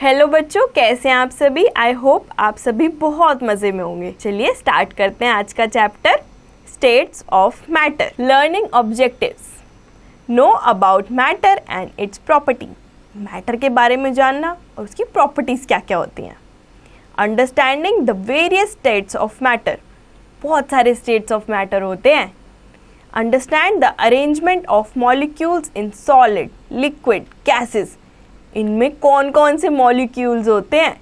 Hello बच्चों, कैसे हैं आप सभी। आई होप आप सभी बहुत मजे में होंगे। चलिए स्टार्ट करते हैं आज का chapter, states of matter. Learning objectives. Know about matter and it's property. Matter के बारे में जानना और उसकी प्रॉपर्टीज क्या क्या होती हैं। Understanding the various states of matter. बहुत सारे स्टेट्स ऑफ मैटर होते हैं। Understand the arrangement of molecules in solid, liquid, gases. इनमें कौन कौन से मॉलिक्यूल्स होते हैं।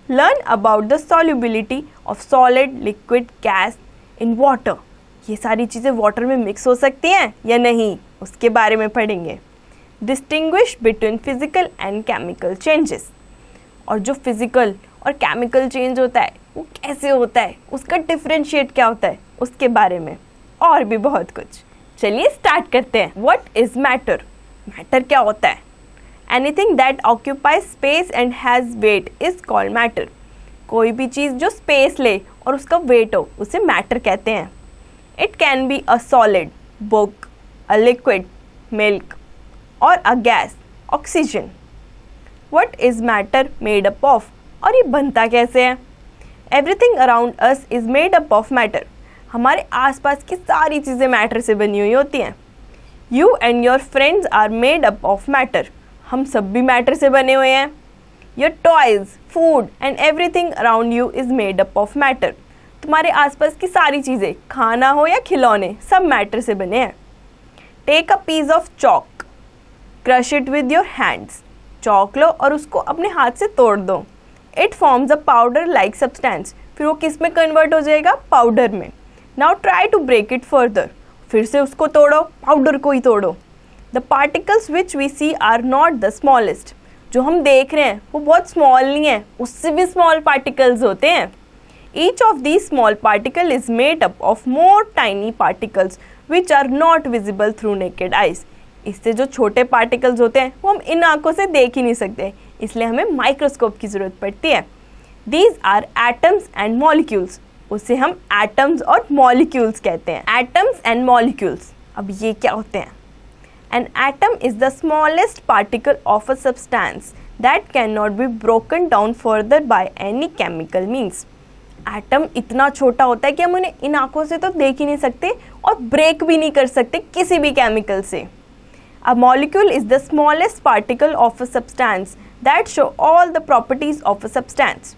Learn about the solubility of solid, liquid, gas in water. ये सारी चीज़ें वाटर में मिक्स हो सकती हैं या नहीं, उसके बारे में पढ़ेंगे। Distinguish between physical and chemical changes. और जो फिजिकल और केमिकल चेंज होता है वो कैसे होता है, उसका डिफरेंशिएट क्या होता है, उसके बारे में और भी बहुत कुछ। चलिए स्टार्ट करते हैं। What is matter. मैटर क्या होता है। Anything that occupies space and has weight is called matter. कोई भी चीज़ जो स्पेस ले और उसका वेट हो उसे मैटर कहते हैं। It can be a solid, book, a liquid, milk, or a gas, oxygen. What is matter made up of? और ये बनता कैसे है। Everything around us is made up of matter. हमारे आसपास की सारी चीज़ें मैटर से बनी हुई होती हैं। You and your friends are made up of matter. हम सब भी मैटर से बने हुए हैं। Your toys, food and everything around you is made up of matter. तुम्हारे आसपास की सारी चीज़ें, खाना हो या खिलौने, सब मैटर से बने हैं। Take a piece of chalk, crush it with your hands. Chalk लो और उसको अपने हाथ से तोड़ दो। It forms a powder like substance. फिर वो किस में कन्वर्ट हो जाएगा, पाउडर में। Now try to break it further. फिर से उसको तोड़ो, पाउडर को ही तोड़ो। The particles which we see are not the smallest. जो हम देख रहे हैं वो बहुत स्मॉल नहीं है, उससे भी स्मॉल पार्टिकल्स होते हैं। Each of these small particle is made up of more tiny particles which are not visible through naked eyes. इससे जो छोटे पार्टिकल्स होते हैं वो हम इन आंखों से देख ही नहीं सकते, इसलिए हमें माइक्रोस्कोप की ज़रूरत पड़ती है। These are atoms and molecules. उसे हम एटम्स और मॉलिक्यूल्स कहते हैं। एटम्स एंड मॉलिक्यूल्स, अब ये क्या होते हैं। An atom is the smallest particle of a substance that cannot be broken down further by any chemical means. Atom इतना छोटा होता है कि हम उन्हें इन आंखों से तो देख ही नहीं सकते और ब्रेक भी नहीं कर सकते किसी भी केमिकल से। A molecule is the smallest particle of a substance that show all the properties of a substance.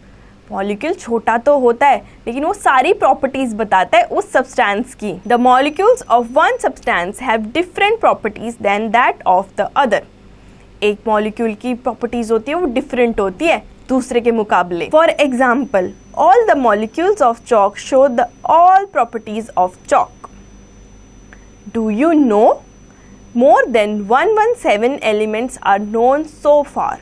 Molecule छोटा तो होता है लेकिन वो सारी प्रॉपर्टीज बताता है उस सब्सटेंस की। The molecules of one substance have different properties then that of the other. एक मॉलिक्यूल की प्रॉपर्टीज होती है वो डिफरेंट होती है दूसरे के मुकाबले। For example, all the molecules of chalk show the all properties of chalk. Do you know more than 117 elements are known so far.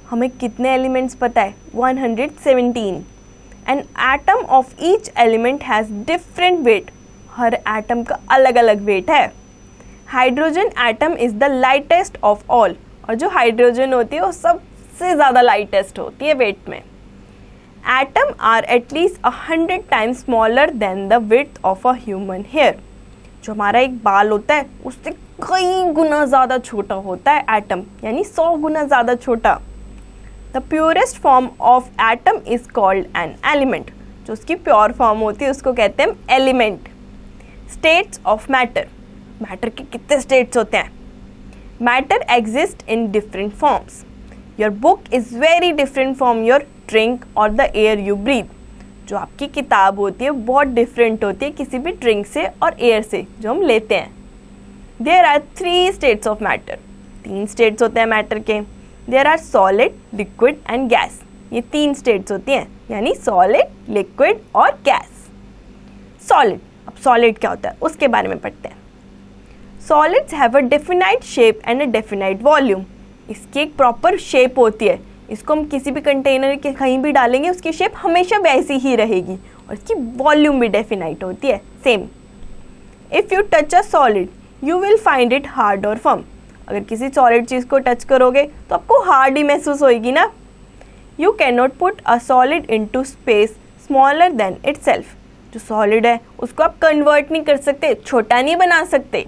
हमें कितने एलिमेंट्स पता है, 117। An atom of each element has different weight. हर atom का अलग अलग wait है। Hydrogen atom is the lightest of all. और जो हाइड्रोजन होती है वो सबसे ज़्यादा लाइटेस्ट होती है वेट में। Atom are at least 100 times smaller than the width of a human hair. जो हमारा एक बाल होता है उससे कई गुना ज़्यादा छोटा होता है एटम, यानी 100 गुना ज़्यादा छोटा। The purest form of atom is called an element. जो उसकी प्योर फॉर्म होती है उसको कहते हैं element. States of matter. Matter के कितने स्टेट्स होते हैं। Matter exist in different forms. Your book is very different from your drink और द एयर यू ब्रीथ। जो आपकी किताब होती है बहुत डिफरेंट होती है किसी भी ड्रिंक से और एयर से जो हम लेते हैं। There are 3 states of matter. 3 states होते हैं मैटर के। There are solid, liquid and gas. ये 3 स्टेट्स होती हैं, यानी सॉलिड, लिक्विड और गैस। सॉलिड, अब सॉलिड क्या होता है उसके बारे में पढ़ते हैं। Solids have a definite shape and a definite volume. इसकी एक प्रॉपर शेप होती है, इसको हम किसी भी कंटेनर के कहीं भी डालेंगे उसकी शेप हमेशा वैसी ही रहेगी और इसकी वॉल्यूम भी डेफिनाइट होती है, same. If you touch a solid you will find it hard और फर्म। अगर किसी सॉलिड चीज़ को टच करोगे तो आपको हार्ड ही महसूस होएगी ना। You can not put a solid into space smaller than itself. जो सॉलिड है उसको आप कन्वर्ट नहीं कर सकते, छोटा नहीं बना सकते।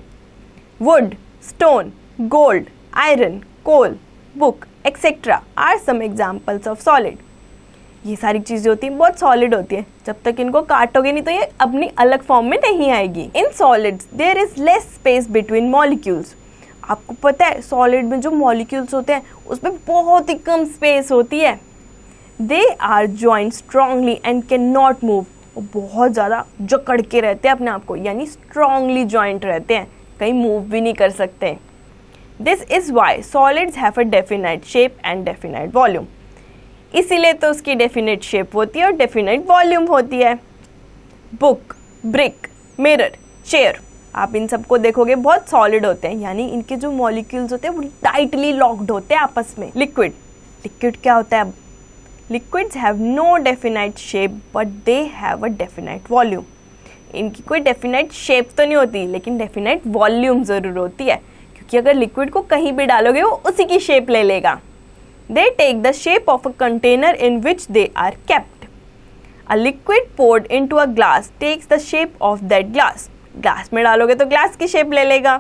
Wood, stone, gold, iron, coal, book etcetera are some examples of solid. ये सारी चीज़ें होती हैं बहुत सॉलिड होती है, जब तक इनको काटोगे नहीं तो ये अपनी अलग फॉर्म में नहीं आएगी। In solids there is less space between molecules. आपको पता है सॉलिड में जो मॉलिक्यूल्स होते हैं उसमें बहुत ही कम स्पेस होती है। They are joint strongly and can not move. वो बहुत ज़्यादा जकड़ के रहते हैं अपने आप को, यानी स्ट्रांगली जॉइंट रहते हैं, कहीं मूव भी नहीं कर सकते। This is why solids have a definite shape and definite volume. इसीलिए तो उसकी डेफिनेट शेप होती है और डेफिनेट वॉल्यूम होती है। बुक, ब्रिक, मिरर, चेयर, आप इन सबको देखोगे बहुत सॉलिड होते हैं, यानी इनके जो मॉलिक्यूल्स होते हैं वो टाइटली लॉक्ड होते हैं आपस में। लिक्विड, लिक्विड क्या होता है? Liquids have no definite shape but they have a definite volume. इनकी कोई डेफिनाइट शेप तो नहीं होती लेकिन डेफिनाइट वॉल्यूम ज़रूर होती है, क्योंकि अगर लिक्विड को कहीं भी डालोगे वो उसी की शेप ले लेगा। They take the shape of a container in which they are kept. A liquid poured into a glass takes the shape of that glass. Glass में डालोगे तो ग्लास की शेप ले लेगा।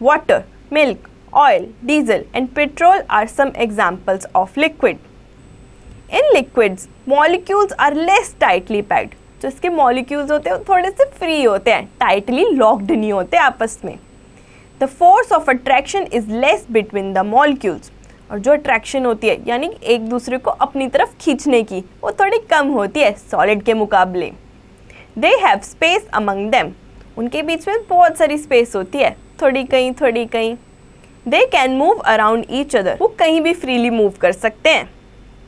Water, milk, oil, diesel and petrol are some examples of liquid. In liquids, molecules are less tightly packed. जो इसके molecules होते हैं वो थोड़े से free होते हैं, tightly locked नहीं होते आपस में। The force of attraction is less between the molecules. और जो अट्रैक्शन होती है यानी एक दूसरे को अपनी तरफ खींचने की, वो थोड़ी कम होती है सॉलिड के मुकाबले। They have space among them. उनके बीच में बहुत सारी स्पेस होती है, थोड़ी कहीं थोड़ी कहीं। They can move around each other. वो कहीं भी फ्रीली मूव कर सकते हैं।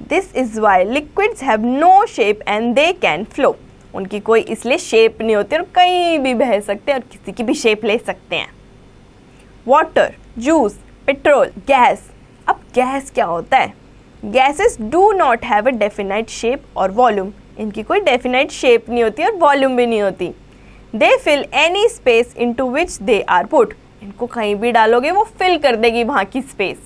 This is why liquids have no shape and they can flow. उनकी कोई इसलिए शेप नहीं होती और कहीं भी बह सकते हैं और किसी की भी शेप ले सकते हैं। Water, juice, petrol, gas. अब गैस क्या होता है? Gases do not have a definite shape और वॉल्यूम। इनकी कोई डेफिनाइट शेप नहीं होती और वॉल्यूम भी नहीं होती। They fill any space into which they are put. इनको कहीं भी डालोगे वो फिल कर देगी वहाँ की space.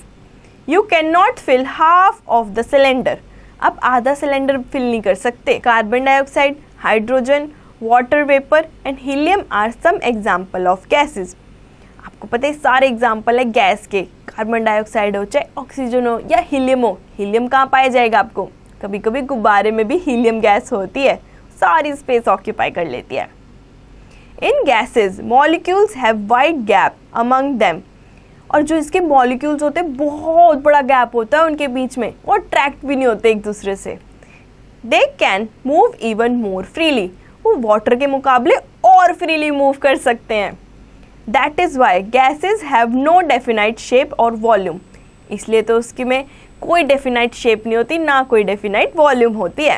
You can not fill half of the cylinder. अब आधा सिलेंडर फिल नहीं कर सकते। Carbon dioxide, hydrogen, water vapour and helium are some example of gases. आपको पता है सारे एग्जाम्पल है गैस के। कार्बन डाइऑक्साइड हो, चाहे ऑक्सीजन हो या हीलियम हो। हीलियम कहाँ पाया जाएगा आपको? कभी कभी गुब्बारे में भी हीलियम गैस होती है, सारी स्पेस ऑक्यूपाई कर लेती है। In gases molecules have wide gap among them. और जो इसके मॉलिक्यूल्स होते हैं बहुत बड़ा गैप होता है उनके बीच में, वो अट्रैक्ट भी नहीं होते एक दूसरे से। दे can move even more freely. वो वाटर के मुकाबले और फ्रीली मूव कर सकते हैं। That is why gases have no definite shape और volume. इसलिए तो उसकी में कोई definite shape नहीं होती, ना कोई definite volume होती है।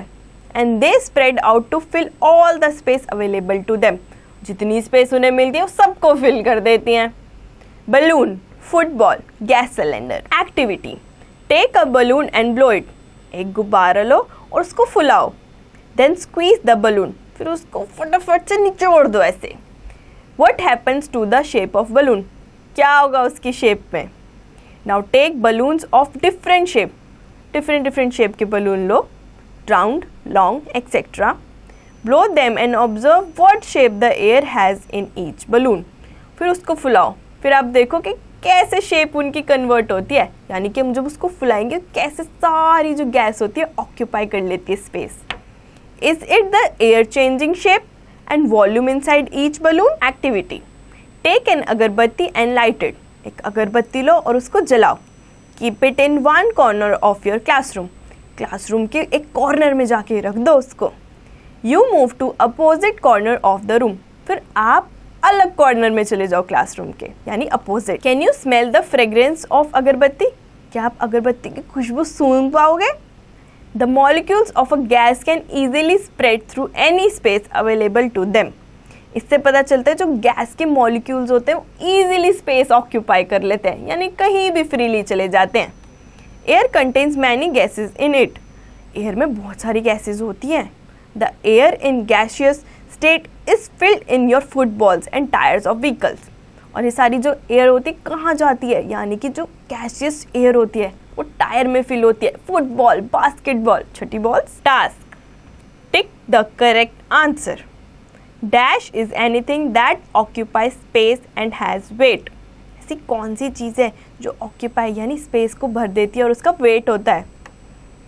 And they spread out to fill all the space available to them. जितनी space उन्हें मिलती है वो सबको fill कर देती हैं। Balloon, football, gas cylinder. Activity. Take a balloon and blow it. एक गुब्बारा लो और उसको फुलाओ। Then squeeze the balloon. फिर उसको फटाफट से निचोड़ दो ऐसे। What happens to the shape of balloon? क्या होगा उसकी शेप में? Now take balloons of different shape. Different shape के balloon low, round, long, etc. Blow them and observe what shape the air has in each balloon. फिर उसको फुलाओ, फिर आप देखो कि कैसे शेप उनकी कन्वर्ट होती है, यानी कि हम जब उसको फुलाएंगे कैसे सारी जो गैस होती है ऑक्यूपाई कर लेती है space. Is it the air changing shape and volume inside each balloon? Activity. Take an अगरबत्ती and light it. एक अगरबत्ती लो और उसको जलाओ। Keep it in one corner of your classroom. Classroom के एक कॉर्नर में जाके रख दो उसको। You move to opposite corner of the room. फिर आप अलग कॉर्नर में चले जाओ क्लासरूम के, यानी opposite. Can you smell the fragrance of agarbatti? क्या आप अगरबत्ती की खुशबू सूंघ पाओगे? The molecules of a gas can easily spread through any space available to them. इससे पता चलता है जो गैस के मॉलिक्यूल्स होते हैं वो ईजिली स्पेस ऑक्यूपाई कर लेते हैं, यानी कहीं भी फ्रीली चले जाते हैं। Air contains many gases in it. Air में बहुत सारी गैसेज होती हैं। The air in gaseous state is filled in your footballs and tyres of vehicles. और ये सारी जो एयर होती है कहाँ जाती है, यानी कि जो गैसियस एयर होती है वो टायर में फिल होती है। फुटबॉल, बास्केटबॉल, छोटी balls. Task, tick the correct answer. Dash is anything that occupies space and has weight. ऐसी कौन सी चीज़ है जो ऑक्यूपाई यानी स्पेस को भर देती है और उसका वेट होता है?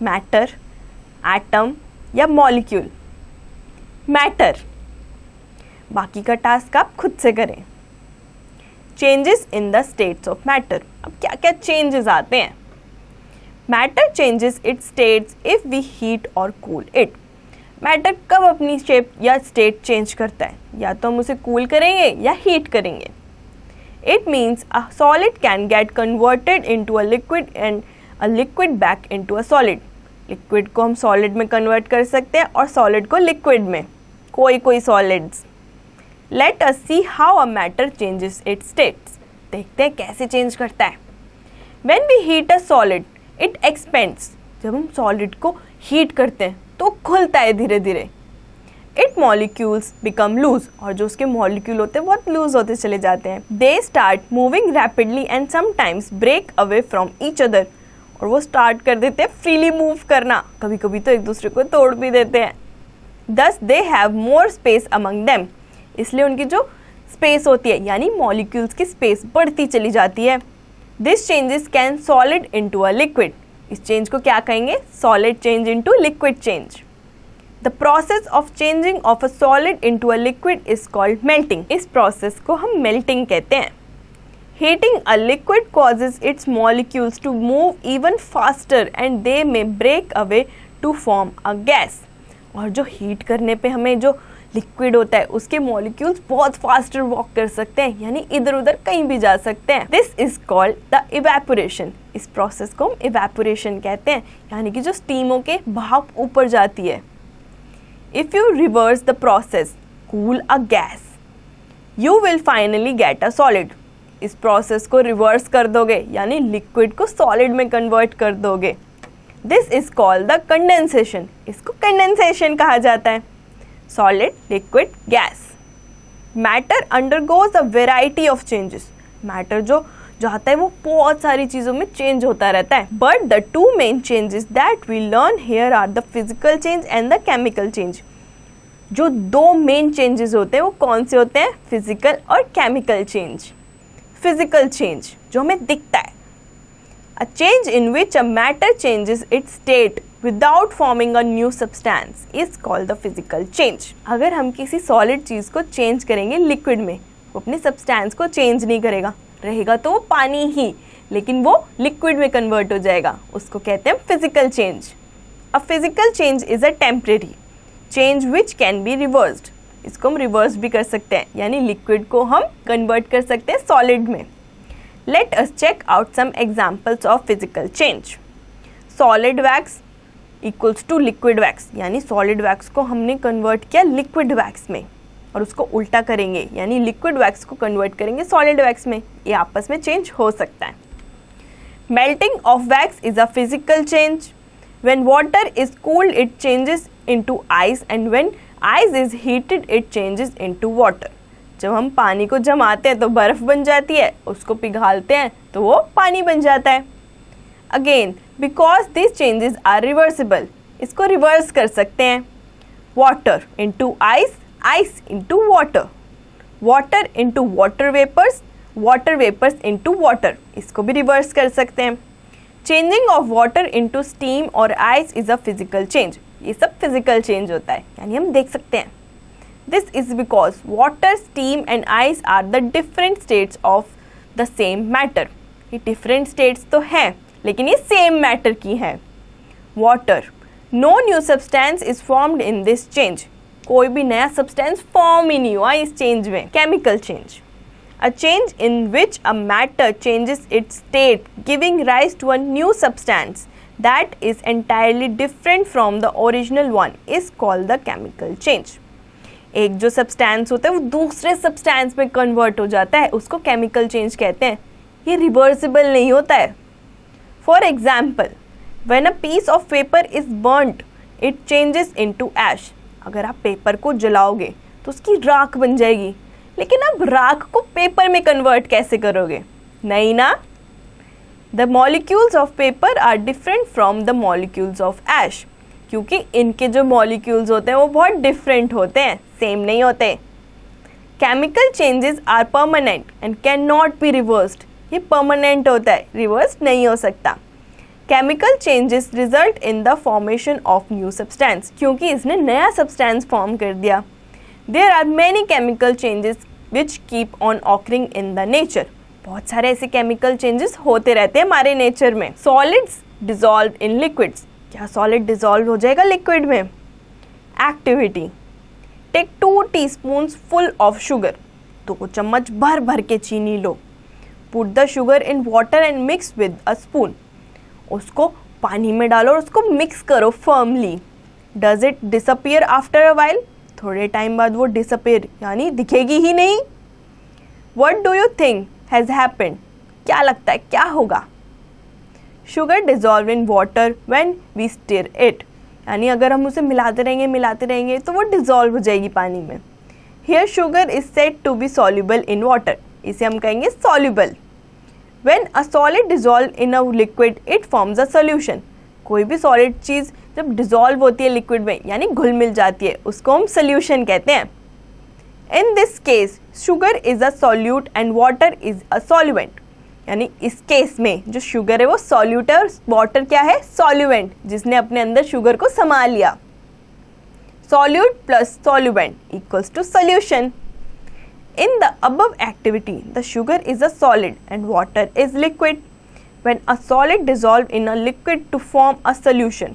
मैटर, एटम या मॉलिक्यूल? मैटर। बाकी का टास्क आप खुद से करें। Changes in the states of matter. अब क्या क्या चेंजेस आते हैं? Matter changes its states if we heat or cool it. Matter कब अपनी शेप या स्टेट चेंज करता है? या तो हम उसे कूल करेंगे या हीट करेंगे। It means a solid can get converted into a liquid and a liquid back into a solid. Liquid को हम सॉलिड में कन्वर्ट कर सकते हैं और सॉलिड को लिक्विड में, कोई solids. Let us see how a matter changes its states. देखते हैं कैसे चेंज करता है। When we heat a solid it expands. जब हम सॉलिड को हीट करते हैं तो खुलता है धीरे धीरे। It molecules become loose. और जो उसके मॉलिक्यूल होते हैं बहुत लूज होते चले जाते हैं। They start moving rapidly and sometimes break away from each other. और वो स्टार्ट कर देते हैं फ्रीली मूव करना, कभी कभी तो एक दूसरे को तोड़ भी देते हैं। दस they have more space among them. इसलिए उनकी जो स्पेस होती है यानी मॉलिक्यूल्स की स्पेस बढ़ती चली जाती है। This changes can solid into a liquid. इस चेंज को क्या कहेंगे? Solid change into liquid change. The process of changing of a solid into a liquid is called melting. इस प्रोसेस को हम मेल्टिंग कहते हैं। Heating a liquid causes its molecules to move even faster and they may break away to form a gas। और जो heat करने पे हमें जो लिक्विड होता है उसके मॉलिक्यूल्स बहुत फास्टर वॉक कर सकते हैं यानी इधर उधर कहीं भी जा सकते हैं। This is called the evaporation. इस प्रोसेस को हम इवेपोरेशन कहते हैं यानी कि जो स्टीमों के भाप ऊपर जाती है। If you reverse the process, cool a gas, you will finally get a solid. इस प्रोसेस को रिवर्स कर दोगे यानी लिक्विड को सॉलिड में कन्वर्ट कर दोगे। This is called the condensation. इसको कंडेंसेशन कहा जाता है। Solid, liquid, gas. Matter undergoes a variety of changes. Matter जो जाता है वो बहुत सारी चीज़ों में चेंज होता रहता है। But the two main changes that we learn here are the physical change and the chemical change. जो दो मेन चेंजेस होते हैं वो कौन से होते हैं? फिजिकल और केमिकल चेंज। फिजिकल चेंज जो हमें दिखता है। A change in which a matter changes it's state without forming a new substance is called the physical change. अगर हम किसी सॉलिड चीज़ को चेंज करेंगे लिक्विड में, वो अपने सब्सटेंस को चेंज नहीं करेगा, रहेगा तो वो पानी ही, लेकिन वो लिक्विड में कन्वर्ट हो जाएगा। उसको कहते हैं physical change. A physical change is a temporary change which can be reversed. इसको हम रिवर्स भी कर सकते हैं यानी लिक्विड को हम कन्वर्ट कर सकते हैं सॉलिड में। Let us check out some examples of physical change. Solid wax equals to liquid wax यानी सॉलिड वैक्स को हमने कन्वर्ट किया लिक्विड वैक्स में और उसको उल्टा करेंगे यानी लिक्विड वैक्स को कन्वर्ट करेंगे सॉलिड वैक्स में। ये आपस में चेंज हो सकता है। Melting of wax is a physical change. When water is cooled it changes into ice and when ice is heated it changes into water. जब हम पानी को जमाते हैं तो बर्फ़ बन जाती है, उसको पिघालते हैं तो वो पानी बन जाता है। Again because this changes are reversible, इसको रिवर्स कर सकते हैं। Water into ice, ice into water, water into water vapours into water, इसको भी रिवर्स कर सकते हैं। Changing of water into steam और ice is a physical change. ये सब फिजिकल चेंज होता है यानी हम देख सकते हैं। This is because water, steam and ice are the different states of the same matter. ये डिफरेंट स्टेट्स तो हैं लेकिन ये सेम मैटर की है। Water, no new substance is formed in this change. कोई भी नया सब्सटेंस फॉर्म ही नहीं हुआ इस चेंज में। Chemical change, a change in which a matter changes its state giving rise to a new substance that is entirely different from the original one is called the chemical change। एक जो substance होता है वो दूसरे substance में convert हो जाता है, उसको केमिकल चेंज कहते हैं। ये रिवर्सिबल नहीं होता है। For example, when a piece of paper is burnt it changes into ash. अगर आप पेपर को जलाओगे तो उसकी राख बन जाएगी, लेकिन अब राख को पेपर में कन्वर्ट कैसे करोगे? नहीं ना। The molecules of paper are different from the molecules of ash, क्योंकि इनके जो मॉलिक्यूल्स होते हैं वो बहुत डिफरेंट होते हैं, सेम नहीं होते। Chemical changes are permanent and can not be reversed. ये परमानेंट होता है, रिवर्स नहीं हो सकता। Chemical changes result in the formation of new substance, क्योंकि इसने नया सब्सटेंस फॉर्म कर दिया। There are many chemical changes which keep on occurring in the nature. बहुत सारे ऐसे केमिकल चेंजेस होते रहते हैं हमारे नेचर में। सॉलिड्स डिजॉल्व इन लिक्विड्स, क्या सॉलिड डिजॉल्व हो जाएगा लिक्विड में? Activity, take 2 teaspoons full of sugar, 2 चम्मच भर भर के चीनी लो। Put the sugar in water and mix with a spoon, उसको पानी में डालो और उसको मिक्स करो firmly. Does it disappear after a while, थोड़े टाइम बाद वो डिसअपियर यानी दिखेगी ही नहीं। What do you think has happened, क्या लगता है क्या होगा? Sugar dissolve in water when we stir it, यानी अगर हम उसे मिलाते रहेंगे तो वो डिजॉल्व हो जाएगी पानी में। Here sugar is said to be soluble in water, इसे हम कहेंगे soluble. When a solid dissolve in a liquid, it forms a solution. कोई भी सॉलिड चीज़ जब डिजॉल्व होती है लिक्विड में यानी घुल मिल जाती है, उसको हम सोल्यूशन कहते हैं। In this case sugar is a solute and water is a solvent, यानी इस केस में जो शुगर है वो सॉल्यूट है और वाटर क्या है? सॉल्यूएंट, जिसने अपने अंदर शुगर को समा लिया। Solute plus solvent equals to solution. In the above activity, the sugar is a solid and water is liquid. When a solid dissolves in a liquid to form a solution,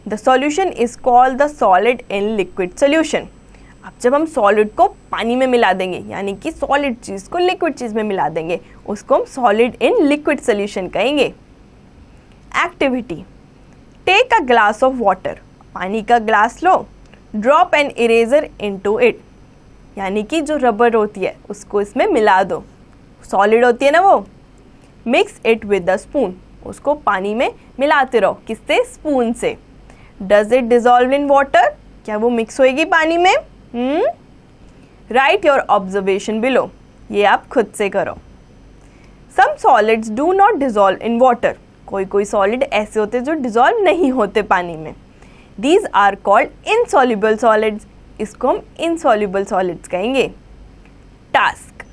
the solution is called the solid in liquid solution. अब जब हम solid को पानी में मिला देंगे यानी कि सॉलिड चीज़ को लिक्विड चीज़ में मिला देंगे, उसको हम सॉलिड इन लिक्विड सोल्यूशन कहेंगे। Activity, take a glass of water, पानी का ग्लास लो, drop an eraser into it, यानी कि जो रबर होती है उसको इसमें मिला दो, सॉलिड होती है ना वो। Mix it with the spoon, उसको पानी में मिलाते रहो, किससे? स्पून से। Does it dissolve in water, क्या वो मिक्स होएगी पानी में? राइट योर ऑब्जर्वेशन बिलो, ये आप खुद से करो। Some solids do not dissolve in water, कोई सॉलिड ऐसे होते जो डिजॉल्व नहीं होते पानी में। These are called insoluble solids, इसको हम इनसॉल्युबल सॉलिड्स कहेंगे। Task,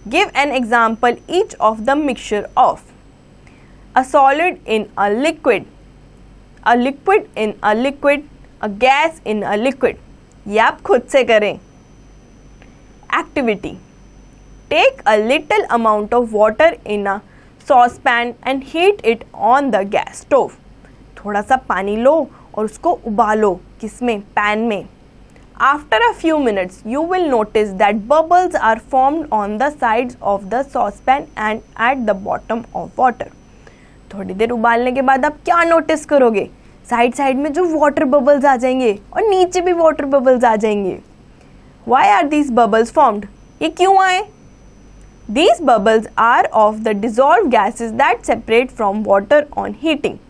give an example each of the mixture of a solid in a liquid in a liquid, a gas in a liquid. ये आप खुद से करें। Activity, take a little amount of water in a saucepan and heat it on the gas stove, थोड़ा सा पानी लो और उसको उबालो, किसमें? पैन में। After a few minutes, you will notice that bubbles are formed on the sides of the saucepan and at the bottom of water. थोड़ी देर उबालने के बाद आप क्या नोटिस करोगे? साइड में जो वाटर बबल्स आ जाएंगे और नीचे भी वाटर बबल्स आ जाएंगे। Why are these bubbles formed? ये क्यों आए? These bubbles are of the dissolved gases that separate from water on heating.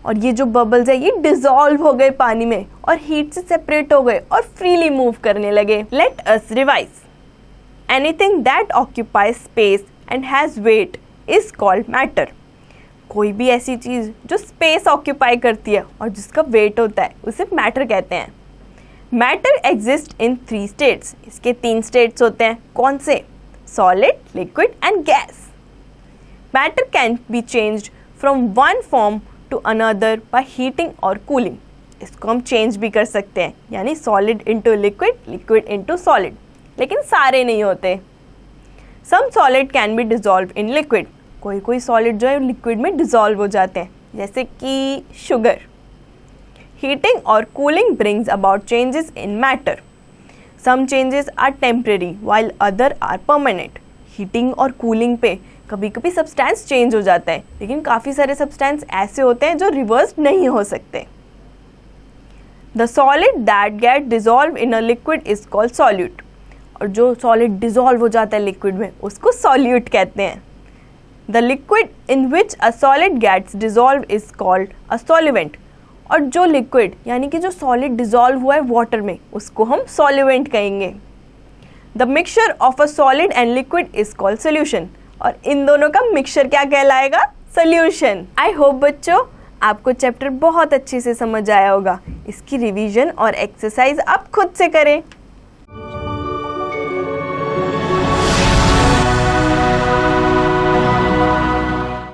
और ये जो बबल्स है ये डिजॉल्व हो गए पानी में और हीट से सेपरेट हो गए और फ्रीली मूव करने लगे। Let us revise. Anything that occupies space and has weight is called matter. कोई भी ऐसी चीज़ जो स्पेस ऑक्यूपाई करती है और जिसका वेट होता है उसे मैटर कहते हैं। मैटर एग्जिस्ट इन 3 स्टेट्स, इसके 3 स्टेट्स होते हैं। कौन से? Solid, liquid and gas. Matter can be changed from one form to another by heating और कूलिंग, इसको हम चेंज भी कर सकते हैं, यानी solid into liquid, liquid into solid, लेकिन सारे नहीं होते। Some solid can be dissolve in liquid, कोई सॉलिड जो है लिक्विड में डिजॉल्व हो जाते हैं, जैसे कि शुगर। हीटिंग और cooling brings about changes in matter, some changes are temporary while other are permanent. Heating और कूलिंग पे कभी कभी सब्सटेंस चेंज हो जाता है, लेकिन काफ़ी सारे सब्सटेंस ऐसे होते हैं जो रिवर्स नहीं हो सकते। The solid that get dissolve in a liquid is called solute, और जो सॉलिड डिजॉल्व हो जाता है लिक्विड में उसको सॉल्यूट कहते हैं। The liquid in which a solid gets dissolve is called a solvent, और जो लिक्विड यानी कि जो सॉलिड डिजॉल्व हुआ है वाटर में उसको हम सॉल्यूएंट कहेंगे। The mixture of a solid and liquid is called solution, और इन दोनों का मिक्सचर क्या कहलाएगा? सोल्यूशन। आई होप बच्चों आपको चैप्टर बहुत अच्छे से समझ आया होगा। इसकी रिवीजन और एक्सरसाइज आप खुद से करें।